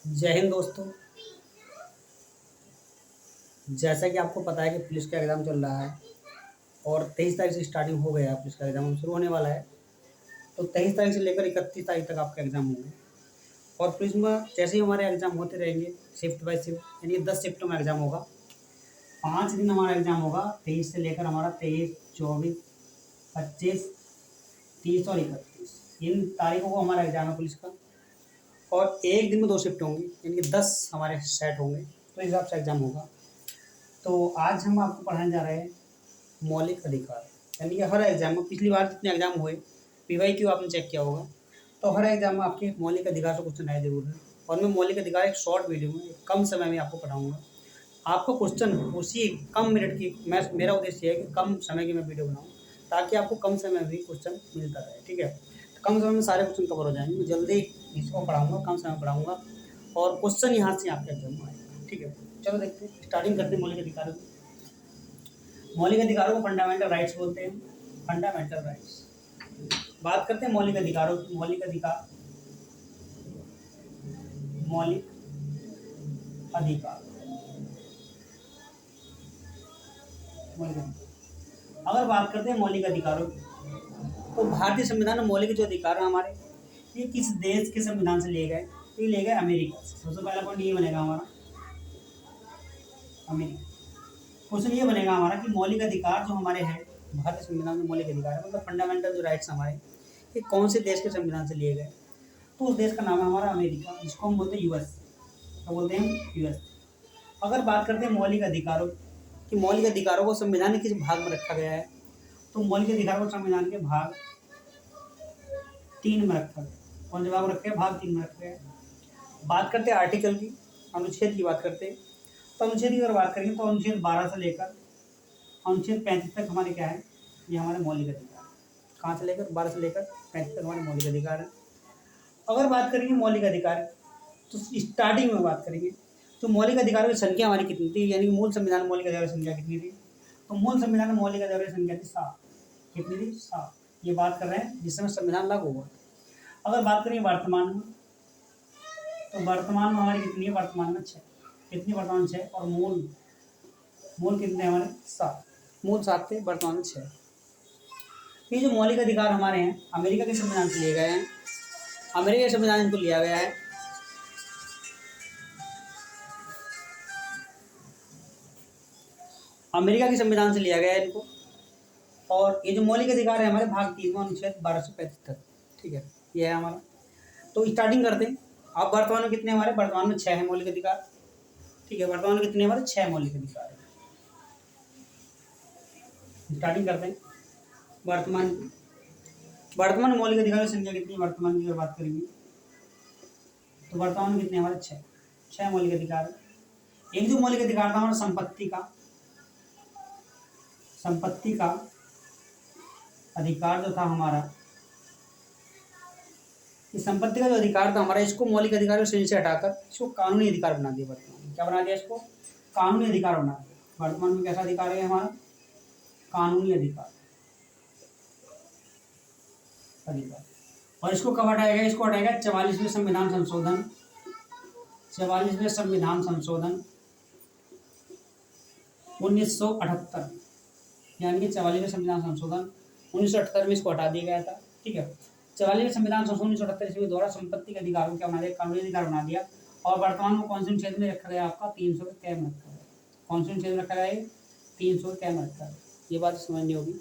जय हिंद दोस्तों। जैसा कि आपको पता है कि पुलिस का एग्ज़ाम चल रहा है और 23 तारीख से स्टार्टिंग हो गया है। पुलिस का एग्ज़ाम शुरू होने वाला है। तो 23 तारीख से लेकर 31 तारीख तक आपका एग्ज़ाम होंगे। और पुलिस में जैसे ही हमारे एग्ज़ाम होते रहेंगे शिफ्ट बाय शिफ्ट, यानी 10 शिफ्टों में एग्ज़ाम होगा। 5 दिन हमारा एग्ज़ाम होगा, 23 से लेकर हमारा 23, 24, 25, 30 और 31, इन तारीखों को हमारा एग्ज़ाम है पुलिस का। और एक दिन में 2 शिफ्ट होंगी, यानी कि 10 हमारे सेट होंगे, तो इस हिसाब से एग्ज़ाम होगा। तो आज हम आपको पढ़ाने जा रहे हैं मौलिक अधिकार। यानी कि हर एग्जाम में, पिछली बार जितने एग्जाम हुए, पीवाईक्यू आपने चेक किया होगा, तो हर एग्जाम में आपके मौलिक अधिकार से क्वेश्चन आए जरूर है। और मैं मौलिक अधिकार एक शॉर्ट वीडियो में कम समय में आपको पढ़ाऊंगा। आपको क्वेश्चन उसी कम मिनट की, मैं मेरा उद्देश्य है कि कम समय की मैं वीडियो बनाऊँ, ताकि आपको कम समय में भी क्वेश्चन मिलता रहे। ठीक है, तो कम समय में सारे क्वेश्चन कवर हो जाएंगे। मैं जल्दी इसको पढ़ाऊंगा, कम समय में पढ़ाऊंगा और क्वेश्चन यहाँ से आपके एग्जाम में आएगा। ठीक है, चलो देखते हैं, स्टार्टिंग करते हैं मौलिक अधिकारों की। मौलिक अधिकारों को फंडामेंटल राइट्स बोलते हैं। फंडामेंटल राइट्स, बात करते हैं मौलिक अधिकारों की। मौलिक अधिकार, मौलिक अधिकार, मौलिक अधिकार। अगर बात करते हैं मौलिक अधिकारों की, तो भारतीय संविधान में मौलिक जो अधिकार है हमारे, ये किस देश के संविधान से लिए गए? तो ये लिए गए अमेरिका से। सबसे पहला पॉइंट ये बनेगा हमारा, अमेरिका। क्वेश्चन ये बनेगा हमारा कि मौलिक अधिकार जो हमारे हैं भारतीय संविधान में, मौलिक अधिकार है मतलब फंडामेंटल जो राइट्स हमारे, ये कौन से देश के संविधान से लिए गए? तो उस देश का नाम है हमारा अमेरिका, जिसको हम बोलते हैं यूएस। तो बोलते हैं यूएस। अगर बात करते हैं मौलिक अधिकारों कि मौलिक अधिकारों को संविधान के किस भाग में रखा गया है, तो मौलिक अधिकारों को संविधान के भाग 3 में रखा गया। कौन से भाग में रखे हैं? भाग 3 में रखे हैं। बात करते हैं आर्टिकल की, अनुच्छेद की बात करते हैं। तो अनुच्छेद की अगर बात करेंगे तो अनुच्छेद 12 से लेकर अनुच्छेद 35 तक हमारे क्या है? ये हमारे मौलिक अधिकार। कहाँ से लेकर? 12 से लेकर 35 तक हमारे मौलिक अधिकार है। अगर बात करेंगे मौलिक अधिकार, तो स्टार्टिंग में बात करेंगे तो मौलिक अधिकारों की संख्या हमारी कितनी थी, यानी कि मूल संविधान में मौलिक अधिकारों की संख्या कितनी थी? तो मूल संविधान में मौलिक अधिकारों की संख्या थी 7। कितनी थी? 7। ये बात कर रहे हैं जिस समय संविधान लागू हुआ। अगर बात करें वर्तमान में, तो वर्तमान में हमारी कितनी है? वर्तमान में 6। कितनी? वर्तमान 6। और मूल मूल कितने हमारे? 7। मूल 7 थे, वर्तमान में 6। ये जो मौलिक अधिकार हमारे हैं अमेरिका के संविधान से लिए गए हैं। अमेरिका के संविधान इनको लिया गया है। अमेरिका के संविधान से लिया गया है इनको। और ये जो मौलिक अधिकार है हमारे भाग 3 में अनुच्छेद 12 से 35 तक। ठीक है, ये है हमारा। तो स्टार्टिंग करते हैं। अब वर्तमान में कितने हमारे? वर्तमान में 6 है मौलिक अधिकार। ठीक है, वर्तमान में कितने हमारे? 6 मौलिक अधिकार है। स्टार्टिंग करते हैं वर्तमान वर्तमान में मौलिक अधिकारों की संख्या कितनी है? वर्तमान की अगर बात करेंगे तो वर्तमान में कितने हमारे? 6 मौलिक अधिकार है। एक जो मौलिक अधिकार था हमारा संपत्ति का अधिकार जो था हमारा, इस संपत्ति का जो अधिकार था हमारा, इसको मौलिक अधिकारों श्रेणी से हटाकर इसको कानूनी अधिकार बना दिया। वर्तमान में क्या बना दिया? इसको कानूनी अधिकार बना दिया। वर्तमान में कैसा अधिकार है हमारा? कानूनी अधिकार। और इसको कब हटाया गया? इसको हटाया गया 44वें संविधान संशोधन 1978, यानी कि 44वें संविधान संशोधन 1978 में इसको हटा दिया गया था। ठीक है, 44वें संविधान संशोधन 1978 ईस्वी के द्वारा संपत्ति के अधिकार को क्या बना दिया? कानूनी अधिकार बना दिया। और वर्तमान में कौन से अनुच्छेद में रखा गया? आपका 300 के तय में रखा गया। कौन से अनुच्छेद में रखा गया? 300 के तय में रखा गया। ये बात समझनी होगी।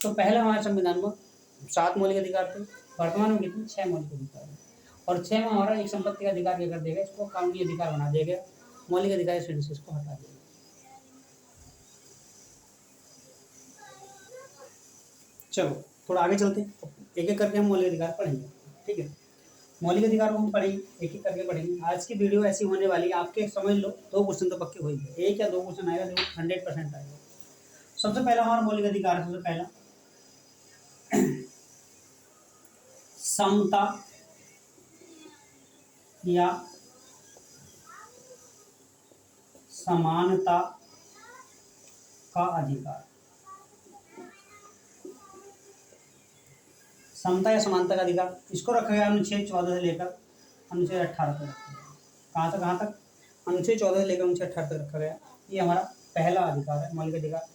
तो पहले हमारे संविधान में 7 मौलिक अधिकार थे, वर्तमान में कितने? 6 मौलिक अधिकार है। और 6 में हमारा एक संपत्ति का अधिकार क्या कर दिया गया? इसको कानूनी अधिकार बना दिया गया। मौलिक अधिकार श्रेणी से इसको हटा दिया। चलो थोड़ा आगे चलते हैं, एक एक करके हम मौलिक अधिकार पढ़ेंगे। ठीक है, मौलिक अधिकार को हम पढ़ेंगे, एक एक करके पढ़ेंगे। आज की वीडियो ऐसी होने वाली है, आपके समझ लो 2 क्वेश्चन तो पक्के हो ही गए। 1 या 2 क्वेश्चन आएगा, जो 100% आएगा। सबसे पहला हमारा मौलिक अधिकार है, सबसे पहला समता या समानता का अधिकार। समता या समानता का अधिकार, इसको रखा गया अनुच्छेद 14 से लेकर अनुच्छेद 18 तक रखा गया। कहाँ से कहाँ तक? अनुच्छेद 14 से लेकर अनुच्छेद 18 तक रखा गया। ये हमारा पहला अधिकार है, मौलिक अधिकार।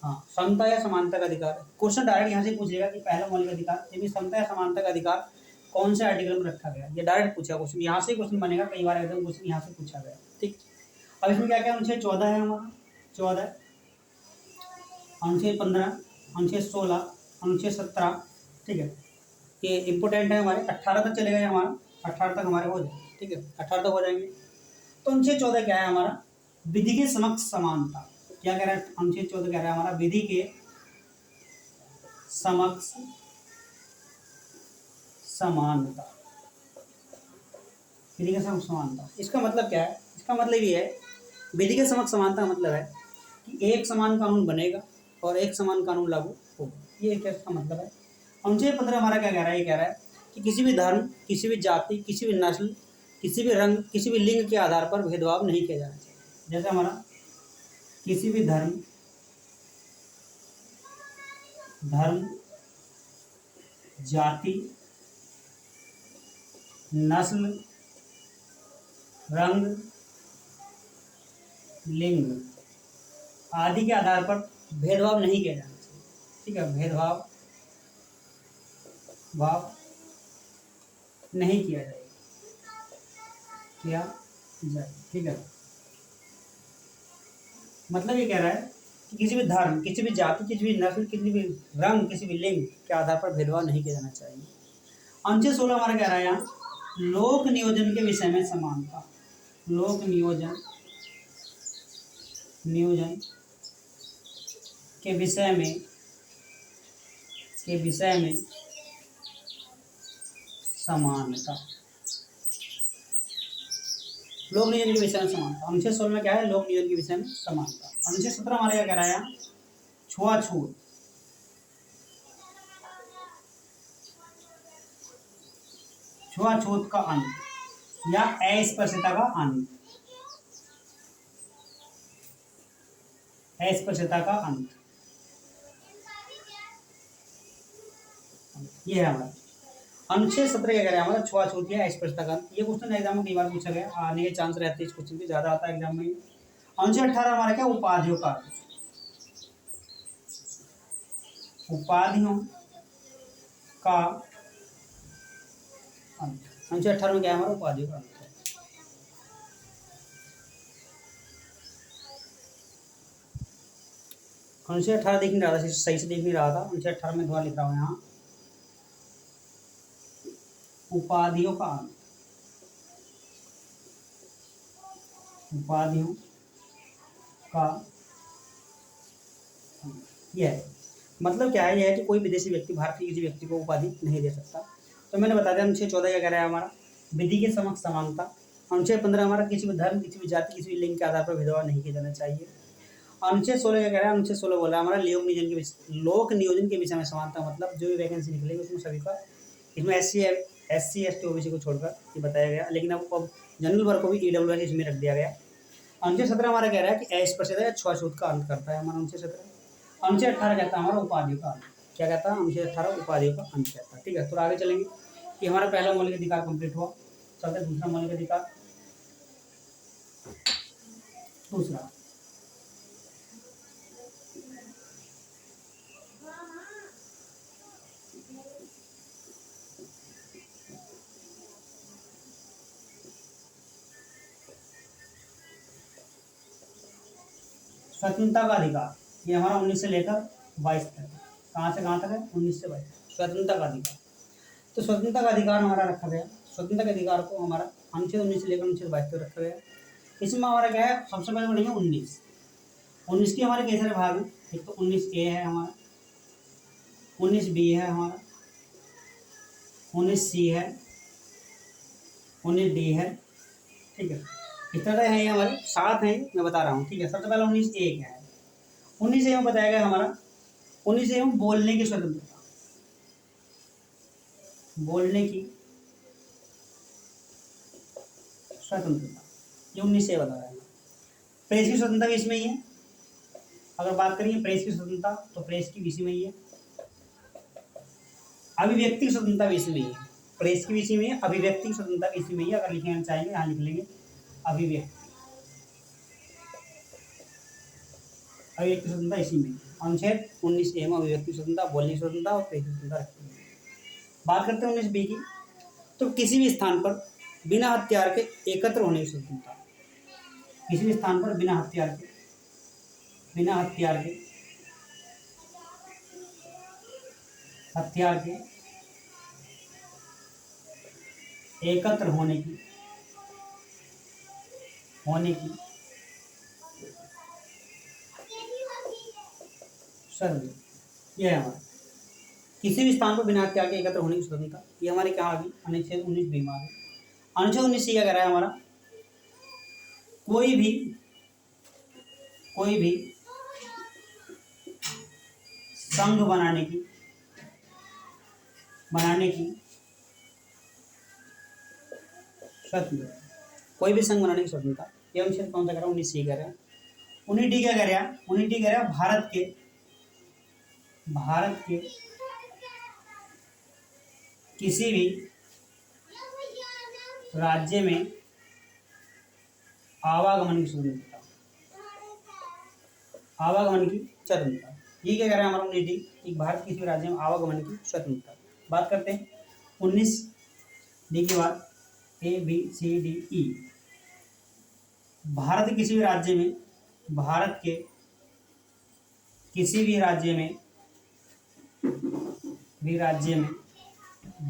हाँ, समता या समानता का अधिकार। क्वेश्चन डायरेक्ट यहाँ से पूछेगा कि पहला मौलिक अधिकार यानी समता या समानता का अधिकार कौन से आर्टिकल में रखा गया, ये डायरेक्ट पूछा क्वेश्चन, यहाँ से क्वेश्चन बनेगा, कई बार एकदम क्वेश्चन यहाँ से पूछा गया। ठीक, अब इसमें क्या क्या अनुच्छेद 14 है हमारा, 14, अनुच्छेद 15, अनुच्छेद 16, अनुच्छेद 17। ठीक है, ये इंपोर्टेंट है हमारे। 18 तक चलेगा ये हमारा, 18 तक हमारे हो जाए। ठीक है, 18 तक हो जाएंगे। तो अनुच्छेद 14 क्या है हमारा? विधि के समक्ष समानता। क्या कह रहा है अनुच्छेद 14? कह रहा है हमारा विधि के समक्ष समानता। विधि के समक्ष समानता, इसका मतलब क्या है? इसका मतलब ये है, विधि के समक्ष समानता का मतलब है कि एक समान कानून बनेगा और एक समान कानून लागू होगा। ये क्या इसका मतलब है? अनुच्छेद 15 हमारा क्या कह रहा है? ये कह रहा है कि किसी भी धर्म, किसी भी जाति, किसी भी नस्ल, किसी भी रंग, किसी भी लिंग के आधार पर भेदभाव नहीं किया जाना चाहिए। जैसे हमारा किसी भी धर्म, जाति, नस्ल, रंग, लिंग आदि के आधार पर भेदभाव नहीं किया जाना चाहिए। ठीक है, भेदभाव नहीं किया जाए। ठीक है, मतलब ये कह रहा है कि किसी भी धर्म, किसी भी जाति, किसी भी नस्ल, किसी भी रंग, किसी भी लिंग के आधार पर भेदभाव नहीं किया जाना चाहिए। अनुच्छेद 16 हमारा कह रहा है यहाँ लोक नियोजन के विषय में समानता। लोक नियोजन के विषय में समानता। लोक नियोजन के विषय में समानता। अनुच्छेद 16 में क्या है? लोक नियोजन के विषय में समानता। अनुच्छेद 17 हमारा क्या कह रहा है यहाँ? छुआछूत। छुआछूत का अंत या अस्पृश्यता का अंत। अस्पृश्यता का अंत ये है हमारा। अनुच्छेद 17 क्या कह रहा है हमारा? छुआछूत या अस्पृश्यता का अंत। ये क्वेश्चन एग्जाम में कई बार पूछा गया, आने के चांस रहते हैं इस क्वेश्चन के, ज्यादा आता है एग्जाम में। अनुच्छेद 18 हमारा क्या? उपाधियों का अंत। उपाधियों का अंत। अनुच्छेद 18 में क्या है हमारा? उपाधियों का अंत है। अनुच्छेद 18 देख नहीं रहा था, सही से देख नहीं रहा था। अनुच्छेद 18 में दोबारा लिख रहा हूँ यहाँ, उपाधियों का अंत। उपाधियों का यह है, मतलब क्या है? यह है कि कोई विदेशी व्यक्ति भारत के किसी व्यक्ति को उपाधि नहीं दे सकता। तो मैंने बता दिया। अनुच्छेद 14 क्या कह रहा है हमारा? विधि के समक्ष समानता। अनुच्छेद 15 हमारा किसी भी धर्म, किसी भी जाति, किसी भी लिंग के आधार पर भेदभाव नहीं किया जाना चाहिए। अनुच्छेद 16 क्या कह रहा है? अनुच्छेद 16 बोला हमारा लोक नियोजन के विषय में समानता, मतलब जो भी वैकेंसी निकलेगी उसमें सभी का, इसमें SC ST OBC को छोड़कर ये बताया गया, लेकिन अब जनरल वर्ग को भी EWS इसमें रख दिया गया। अनुच्छेद 17 हमारा कह रहा है कि अस्पृश्यता या छुआछूत का अंत करता है हमारा अनुच्छेद 17। अनुच्छेद 18 कहता है हमारा उपाधियों का अंत। क्या कहता है? अनुच्छेद 18 उपाधियों का अंत कहता है। ठीक है, तो आगे चलेंगे कि हमारा पहला मौलिक अधिकार कंप्लीट हुआ। चलते हैं दूसरा मौलिक अधिकार। दूसरा, स्वतंत्रता का अधिकार। ये हमारा 19 से लेकर 22 तक। कहाँ से कहाँ तक है? 19 से 22। स्वतंत्रता का अधिकार। तो स्वतंत्रता का अधिकार हमारा रखा गया। स्वतंत्रता के अधिकार को हमारा अनुच्छेद 19 से लेकर अनुच्छेद 22 तक रखा गया। इसमें हमारा क्या है? सबसे पहले बढ़ेंगे 19 के हमारे कई सारे भाग हैं। एक तो 19A है हमारा, 19B है हमारा, 19C है, 19D है। ठीक है, इस तरह है, ये हमारे 7 हैं, मैं बता रहा हूँ। ठीक है, सबसे पहले 19A क्या है? 19A में बताया गया हमारा, 19A में बोलने की स्वतंत्रता। बोलने की स्वतंत्रता, ये 19A बता रहा है। प्रेस की स्वतंत्रता भी इसमें ही है। अगर बात करेंगे प्रेस की स्वतंत्रता, तो प्रेस की भी इसी में ही है। अभिव्यक्ति की स्वतंत्रता भी इसी में ही है। प्रेस की भी इसी में है, अभिव्यक्ति की स्वतंत्रता भी इसी में ही है। अगर लिखना चाहेंगे यहाँ लिख लेंगे, अभिव्यक्ति, अभिव्यक्ति स्वतंत्रता इसी में। अनुच्छेद 19A में अभिव्यक्ति स्वतंत्रता, बोलने की स्वतंत्रता और प्रेस की स्वतंत्रता रखी है। बात करते हैं 19B की, तो किसी भी स्थान पर बिना हथियार के एकत्र होने की स्वतंत्रता। किसी भी स्थान पर बिना हथियार के एकत्र होने की स्वतंत्रता। यह है हमारा किसी भी स्थान पर बिना हथियार के एकत्र होने की स्वतंत्रता। ये हमारे क्या आ गई, अनुच्छेद 19B में आ गई। अनुच्छेद 19C क्या कह रहा है हमारा, कोई भी संघ बनाने की स्वतंत्रता। कोई भी संघ बनाने की स्वतंत्रता। ये अनुच्छेद कौन सा कह रहा है, 19C कह रहा है। 19D क्या कह रहा है, 19D कह रहा है भारत के किसी भी राज्य में आवागमन की स्वतंत्रता। ये क्या कह रहा है हमारा 19D, कि भारत किसी भी राज्य में आवागमन की स्वतंत्रता। बात करते हैं 19D के बाद ABCDE। भारत के किसी भी राज्य में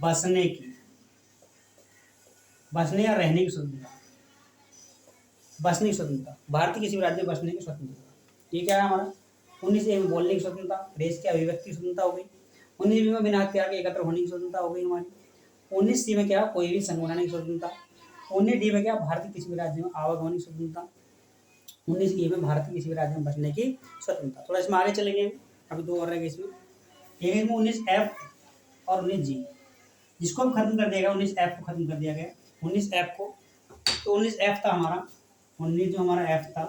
बसने या रहने की स्वतंत्रता। भारत के किसी भी राज्य में बसने की स्वतंत्रता। ये क्या है हमारा 19A में बोलने की स्वतंत्रता, प्रेस की अभिव्यक्ति स्वतंत्रता हो गई। 19B में बिना हथियार के एकत्र होने की स्वतंत्रता हो गई हमारी। 19C में क्या, कोई भी संघ बनाने की स्वतंत्रता। 19D में क्या, भारत के किसी भी राज्य में आवागमन की स्वतंत्रता। 19E में भारत के किसी भी राज्य में बसने की स्वतंत्रता। थोड़ा इसमें आगे चलेंगे, अभी दो और रहेंगे इसमें। एक इसमें 19F और 19G, जिसको हम खत्म कर दिया गया, 19F को खत्म कर दिया गया। 19F को, तो 19F था हमारा, 19 जो हमारा F था,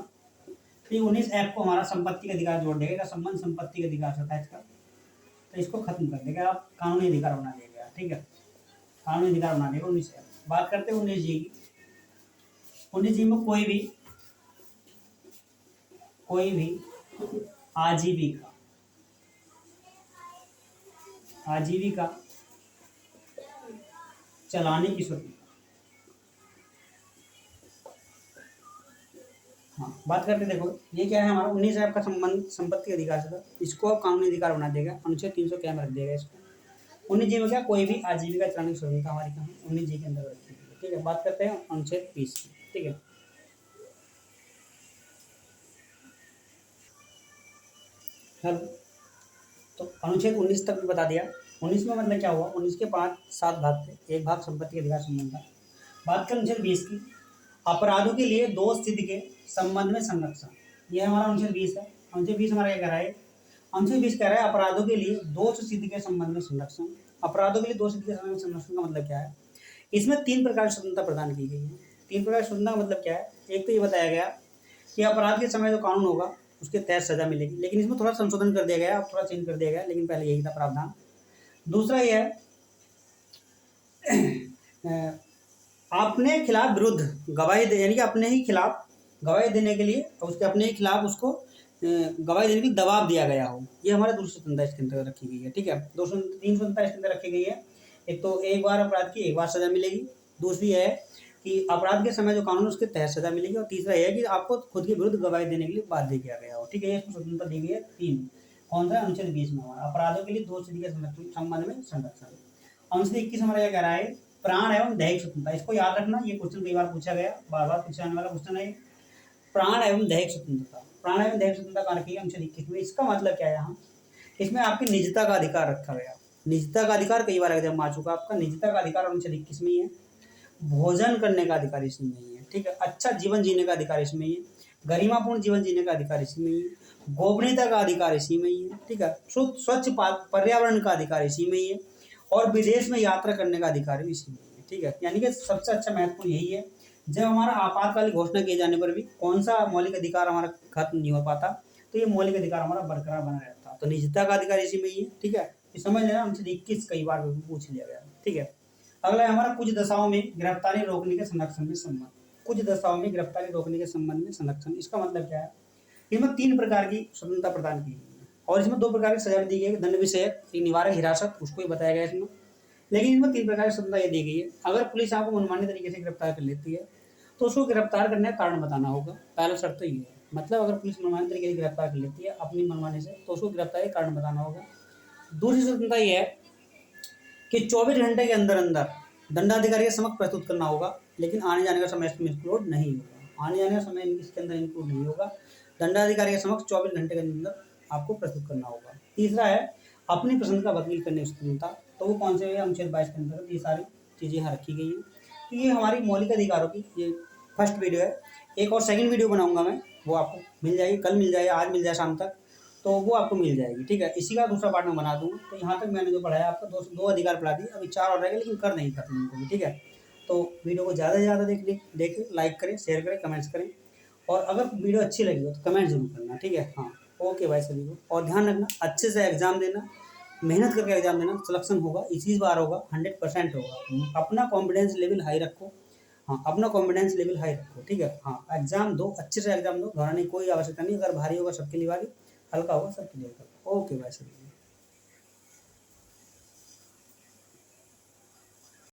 तो 19F को हमारा संपत्ति का अधिकार जोड़ देगा, संबंध संपत्ति का अधिकार होता है इसका, तो इसको खत्म कर देगा, आप कानूनी अधिकार बना देगा। ठीक है, कानूनी अधिकार बना देगा 19F। बात करते हैं 19G की। 19G में कोई भी आजीविका चलाने की स्वतंत्रता। हाँ, बात करते देखो, ये क्या है हमारा 19F का संबंध संपत्ति अधिकार से था, इसको अब कानूनी अधिकार बना देगा, अनुच्छेद 300 क्या में रख देगा इसको। 19G में क्या, कोई भी आजीविका चलाने की स्वतंत्रता हमारी कहाँ 19G के अंदर रखी है। ठीक है, बात करते हैं अनुच्छेद 20 की। ठीक है, हेलो, तो अनुच्छेद 19 तक भी बता दिया। 19 में मतलब क्या हुआ, 19 के 7 भाग थे, एक भाग संपत्ति के अधिकार संबंध था। बात करें अनुच्छेद 20 की, अपराधों के लिए दोष सिद्ध के संबंध में संरक्षण। यह हमारा अनुच्छेद 20 है। अनुच्छेद 20 हमारा क्या कह रहा है, अनुच्छेद 20 कह रहा है अपराधों के लिए दोष सिद्ध के संबंध में संरक्षण। अपराधों के लिए दोष सिद्ध के संबंध में संरक्षण का मतलब क्या है, इसमें 3 प्रकार की स्वतंत्रता प्रदान की गई है। 3 प्रकार की स्वतंत्रता का मतलब क्या है, एक तो ये बताया गया कि अपराध के समय जो कानून होगा उसके तहत सजा मिलेगी, लेकिन इसमें थोड़ा संशोधन कर दिया गया, अब थोड़ा चेंज कर दिया गया, लेकिन पहले यही था प्रावधान। दूसरा ये है अपने खिलाफ विरुद्ध गवाही दे, यानी कि अपने ही खिलाफ गवाही देने के लिए, उसके अपने ही खिलाफ उसको गवाही देने की दबाव दिया गया हो। ये हमारे दूसरी स्वतंत्रता इसके अंदर रखी गई है। ठीक है, 3 स्वतंत्रता इसके अंदर रखी गई है। एक तो एक बार अपराध की एक बार सजा मिलेगी, दूसरी है कि अपराध के समय जो कानून उसके तहत सजा मिलेगी, और तीसरा है कि आपको खुद के विरुद्ध गवाही देने के लिए बाध्य किया गया हो। ठीक है, इसको स्वतंत्रता दी गई है 3। कौन सा, अनुच्छेद 20 में हमारा अपराधों के लिए दोष सिद्ध के संबंध में संरक्षण। अनुच्छेद 21 हमारा क्या कह रहा है, प्राण एवं दैहिक स्वतंत्रता। इसको याद रखना, ये क्वेश्चन कई बार पूछा गया, बार बार पूछा जाने वाला क्वेश्चन है। प्राण एवं दैहिक स्वतंत्रता, प्राण एवं दैहिक स्वतंत्रता कहाँ रखी है, अनुच्छेद 21 में। इसका मतलब क्या है, यहाँ इसमें आपकी निजता का अधिकार रखा गया। निजता का अधिकार कई बार एग्जाम आ चुका, आपका निजता का अधिकार अनुच्छेद 21 में ही है। भोजन करने का अधिकार इसमें ही है। ठीक है, अच्छा जीवन जीने का अधिकार इसमें ही है। गरिमापूर्ण जीवन जीने का अधिकार इसी में ही है। गोपनीयता का अधिकार इसी में ही है। ठीक है, शुद्ध स्वच्छ पर्यावरण का अधिकार इसी में ही है, और विदेश में यात्रा करने का अधिकार भी इसी में ही है। ठीक है, यानी कि सबसे अच्छा महत्वपूर्ण यही है। जब हमारा आपातकालीन घोषणा किए जाने पर भी कौन सा मौलिक अधिकार हमारा खत्म नहीं हो पाता, तो ये मौलिक अधिकार हमारा बरकरार बना रहता। तो निजता का अधिकार इसी में ही है। ठीक है, ये समझ लेना, अनुच्छेद 21 कई बार पूछ लिया गया। ठीक है, अगला है हमारा कुछ दशाओं में गिरफ्तारी रोकने के संरक्षण में संबंध। कुछ दस्ताओं में गिरफ्तारी रोकने के संबंध में संरक्षण। इसका मतलब क्या है, इसमें 3 प्रकार की स्वतंत्रता प्रदान की गई है और इसमें 2 प्रकार की सजा भी दी गई है, दंड विषयक, निवारक हिरासत, उसको ही बताया गया है इसमें। लेकिन इसमें 3 प्रकार की स्वतंत्रता ये दी गई है, अगर पुलिस आपको मनमानी तरीके से गिरफ्तार कर लेती है तो उसको गिरफ्तार करने का कारण बताना होगा। पहला शर्त तो ये है, मतलब अगर पुलिस मनमानी तरीके से गिरफ्तार कर लेती है अपनी मनमानी से तो उसको गिरफ्तारी का कारण बताना होगा। दूसरी स्वतंत्रता ये है कि 24 घंटे के अंदर अंदर दंडाधिकारी के समक्ष प्रस्तुत करना होगा, लेकिन आने जाने का समय इसमें इंक्लूड नहीं होगा, आने जाने का समय इसके अंदर इंक्लूड नहीं होगा। दंडाधिकारी के समक्ष 24 घंटे के अंदर आपको प्रस्तुत करना होगा। तीसरा है अपनी पसंद का वकील करने की स्वतंत्रता, तो वो कौन से है, अनुच्छेद 22 के अंतर्गत ये सारी चीज़ें यहाँ रखी गई हैं। तो ये हमारी मौलिक अधिकारों की ये फर्स्ट वीडियो है। एक और सेकंड वीडियो बनाऊंगा मैं, वो आपको मिल जाएगी, कल मिल जाएगी, आज मिल जाए शाम तक, तो वो आपको मिल जाएगी, ठीक है। इसी का दूसरा पार्ट मैं बना दूंगा। तो यहाँ तक मैंने जो पढ़ाया आपका दो अधिकार पढ़ा दिए, अभी 4 और रहेगा, लेकिन कर नहीं खत्म उनको भी, ठीक है। तो वीडियो को ज़्यादा से ज़्यादा देखें, लाइक करें, शेयर करें, कमेंट्स करें, और अगर वीडियो अच्छी लगी हो तो कमेंट जरूर करना, ठीक है। हाँ, ओके भाई सभी को, और ध्यान रखना अच्छे से एग्जाम देना, मेहनत करके एग्जाम देना, सिलेक्शन होगा, इसी बार होगा, 100% होगा। अपना कॉन्फिडेंस लेवल हाई रखो, हाँ अपना कॉन्फिडेंस लेवल हाई रखो, ठीक है। हाँ, एग्जाम दो, अच्छे से एग्जाम दो, घबराने की कोई आवश्यकता नहीं। अगर भारी होगा सबके लिए भारी, हल्का होगा सबके लिए हल्का। ओके भाई सभी।